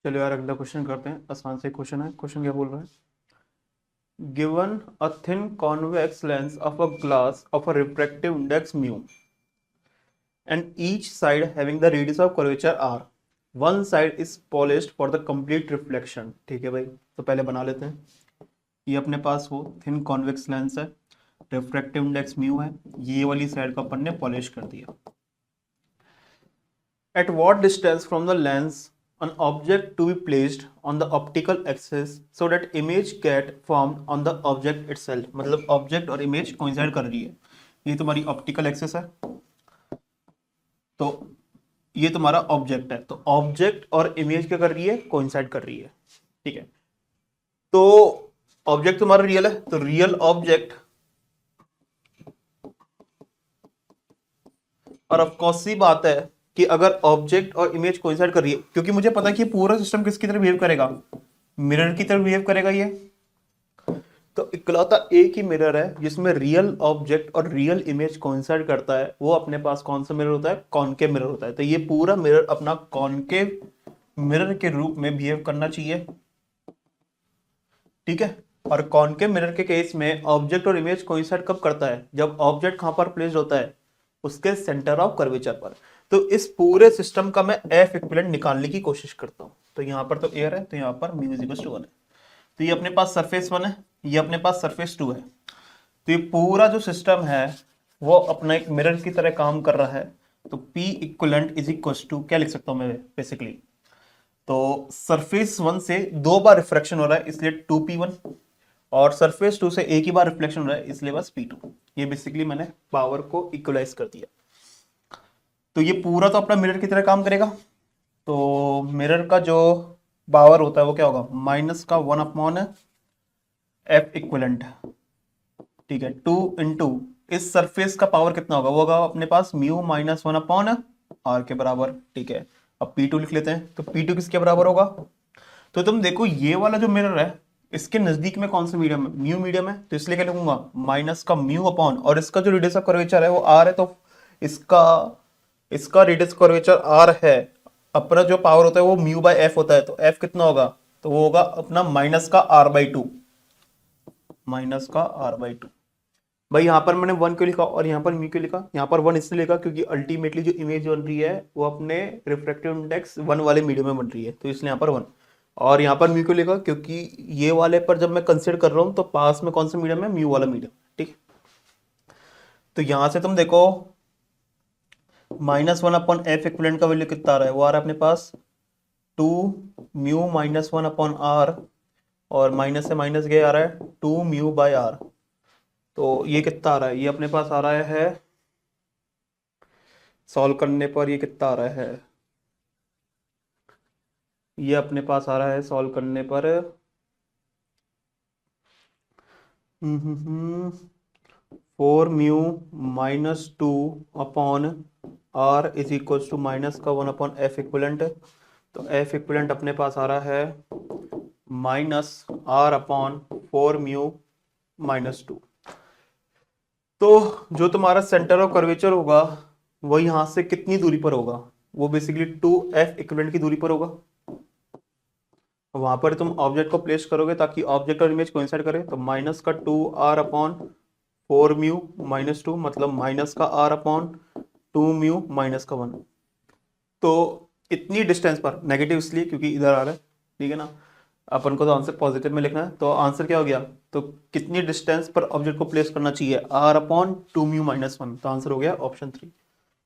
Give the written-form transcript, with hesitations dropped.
चलो यार अगला क्वेश्चन करते हैं। आसान से क्वेश्चन है। क्वेश्चन क्या बोल रहा है? Given a thin convex lens of a glass of a refractive index mu and each side having the radius of curvature r, one side is polished for the complete reflection। ठीक है भाई, तो पहले बना लेते हैं। ये अपने पास वो थिन कॉन्वेक्स लेंस है, रिफ्रैक्टिव इंडेक्स म्यू है, ये वाली साइड को अपन ने पॉलिश कर दिया। At what distance from the lens an object to be placed on the optical axis so that image get formed on the object itself। मतलब object और इमेज कोइंसाइड कर रही है। ये तुम्हारी ऑप्टिकल एक्सिस है, तो ये तुम्हारा ऑब्जेक्ट है, तो ऑब्जेक्ट और इमेज क्या कर रही है? कोइंसाइड कर रही है। ठीक है, तो ऑब्जेक्ट तुम्हारा रियल है, तो रियल ऑब्जेक्ट और ऑफ कोर्स सी बात है कि अगर ऑब्जेक्ट और इमेज कोइंसाइड कर रही है, क्योंकि मुझे पता है कि पूरा सिस्टम किसकी तरह बिहेव करेगा? मिरर की तरह बिहेव करेगा ये। तो इकलौता एक ही मिरर है जिसमें रियल ऑब्जेक्ट और रियल इमेज कोइंसाइड करता है, वो अपने पास कौन सा मिरर होता है? कॉनकेव मिरर होता है। तो ये पूरा मिरर अपना कॉनकेव मिरर के रूप में बिहेव करना चाहिए। ठीक है, और कॉनकेव मिरर के केस में ऑब्जेक्ट और इमेज कोइंसाइड कब करता है? जब ऑब्जेक्ट कहां पर प्लेस्ड होता है? उसके सेंटर ऑफ कर्वेचर पर। तो इस पूरे सिस्टम का मैं एफ इक्विवेलेंट निकालने की कोशिश करता हूं। तो यहां पर तो एयर है, तो यहां पर म्यू इज इक्वल टू 1 है। तो ये अपने पास सरफेस 1 है, ये अपने पास सरफेस 2 है। तो ये पूरा जो सिस्टम है वो अपना एक मिरर की तरह काम कर रहा है। तो P equivalent is equal to क्या लिख सकता हूं मैं बेसिकली? तो सरफेस 1 से 2 बार रिफ्रैक्शन हो रहा है इसलिए 2p1, और सरफेस 2 से एक ही बार रिफ्लेक्शन हो रहा है इसलिए बस p2। ये बेसिकली मैंने पावर को इक्वलाइज कर दिया। तो ये पूरा तो अपना मिरर की तरह काम करेगा। तो मिरर का जो पावर होता है वो क्या होगा? माइनस का 1 अपॉन एफ इक्विवेलेंट। ठीक है, 2 इंटू इस सरफेस का पावर कितना होगा? वो होगा अपने पास म्यू माइनस 1 अपॉन आर के बराबर। ठीक है, अब P2 लिख लेते हैं। तो P2 किसके बराबर होगा? तो तुम देखो ये वाला जो मिरर है इसके नजदीक में कौन सा मीडियम है? म्यू मीडियम है, तो इसलिए क्या लिखूंगा? माइनस का म्यू अपॉन, और इसका जो रेडियस ऑफ कर्वेचर है वो आर है, तो इसका इसका रेडियस कर्वेचर आर है। अपना जो पावर होता है वो म्यू बाय एफ होता है, तो एफ कितना होगा? तो वो होगा अपना माइनस का आर बाई टू। माइनस का आर बाई टू। भाई यहाँ पर मैंने 1 क्यों लिखा और यहाँ पर म्यू क्यों लिखा? यहाँ पर 1 इसलिए लिखा क्योंकि अल्टीमेटली जो इमेज बन रही है वो अपने रिफ्रैक्टिव इंडेक्स 1 वाले मीडियम में बन रही है, तो इसलिए यहाँ पर 1। और यहाँ पर म्यू क्यों लिखा? क्योंकि ये वाले पर जब मैं कंसिडर कर रहा हूँ तो पास में कौन सा मीडियम है? म्यू वाला मीडियम। ठीक है, तो यहाँ से तुम देखो माइनस 1 अपॉन एफ इक्विवेलेंट का वैल्यू कितना आ रहा है? वो आ रहा है अपने पास 2 म्यू माइनस 1 अपॉन आर, और माइनस से माइनस गया आ रहा है 2 म्यू बाय आर। तो ये कितना आ रहा है? ये अपने पास आ रहा है, सॉल्व करने पर ये कितना आ रहा है? ये अपने पास आ रहा है सॉल्व करने पर 4 mu minus 2 upon R is equal to minus का 1 अपॉन एफ इक्विवेलेंट। तो एफ इक्विवेलेंट अपने पास आ रहा है minus R upon 4 mu minus 2। तो जो तुम्हारा सेंटर ऑफ कर्वेचर होगा वो यहां से कितनी दूरी पर होगा? वो बेसिकली 2f इक्विवेलेंट की दूरी पर होगा। वहां पर तुम ऑब्जेक्ट को प्लेस करोगे ताकि ऑब्जेक्ट और इमेज कोइंसाइड करे। तो माइनस का 2r अपॉन 4 म्यू माइनस 2, मतलब माइनस का r अपॉन 2 म्यू माइनस का 1। तो इतनी डिस्टेंस पर, नेगेटिव इसलिए क्योंकि इधर आ रहा है, ठीक है ना, अपन को तो आंसर पॉजिटिव में लिखना है। तो आंसर क्या हो गया? तो कितनी डिस्टेंस पर ऑब्जेक्ट को प्लेस करना चाहिए? r upon 2 mu minus 1। तो आंसर हो गया ऑप्शन 3।